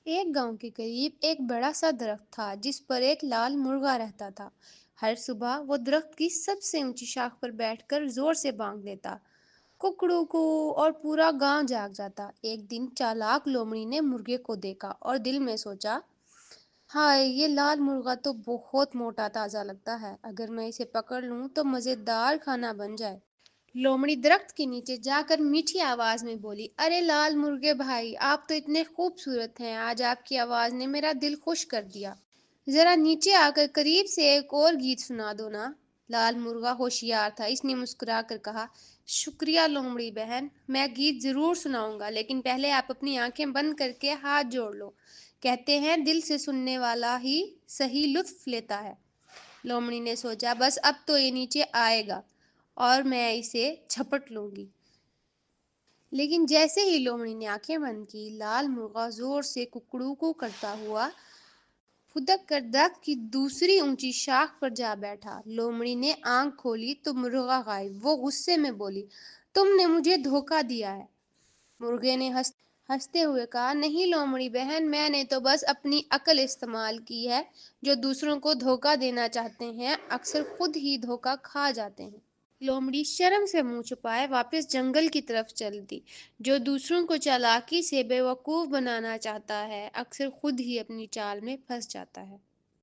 ایک گاؤں کے قریب ایک بڑا سا درخت تھا جس پر ایک لال مرغا رہتا تھا۔ ہر صبح وہ درخت کی سب سے اونچی شاخ پر بیٹھ کر زور سے بانگ دیتا، ککڑو کو، اور پورا گاؤں جاگ جاتا۔ ایک دن چالاک لومڑی نے مرغے کو دیکھا اور دل میں سوچا، ہائے، یہ لال مرغا تو بہت موٹا تازہ لگتا ہے، اگر میں اسے پکڑ لوں تو مزیدار کھانا بن جائے۔ لومڑی درخت کے نیچے جا کر میٹھی آواز میں بولی، ارے لال مرغے بھائی، آپ تو اتنے خوبصورت ہیں، آج آپ کی آواز نے میرا دل خوش کر دیا۔ ذرا نیچے آ کر قریب سے ایک اور گیت سنا دو نا۔ لال مرغا ہوشیار تھا، اس نے مسکرا کر کہا، شکریہ لومڑی بہن، میں گیت ضرور سناؤں گا، لیکن پہلے آپ اپنی آنکھیں بند کر کے ہاتھ جوڑ لو۔ کہتے ہیں دل سے سننے والا ہی صحیح لطف لیتا ہے۔ لومڑی نے سوچا، بس اب تو یہ نیچے آئے گا اور میں اسے جھپٹ لوں گی۔ لیکن جیسے ہی لومڑی نے آنکھیں بند کی، لال مرغا زور سے ککڑوکو کرتا ہوا پھدک کر درخت کی دوسری اونچی شاخ پر جا بیٹھا۔ لومڑی نے آنکھ کھولی تو مرغا غائب۔ وہ غصے میں بولی، تم نے مجھے دھوکہ دیا ہے۔ مرغے نے ہنستے ہوئے کہا، نہیں لومڑی بہن، میں نے تو بس اپنی عقل استعمال کی ہے۔ جو دوسروں کو دھوکہ دینا چاہتے ہیں اکثر خود ہی دھوکہ کھا جاتے ہیں۔ لومڑی شرم سے منہ چھپائے واپس جنگل کی طرف چل دی۔ جو دوسروں کو چالاکی سے بے وقوف بنانا چاہتا ہے اکثر خود ہی اپنی چال میں پھنس جاتا ہے۔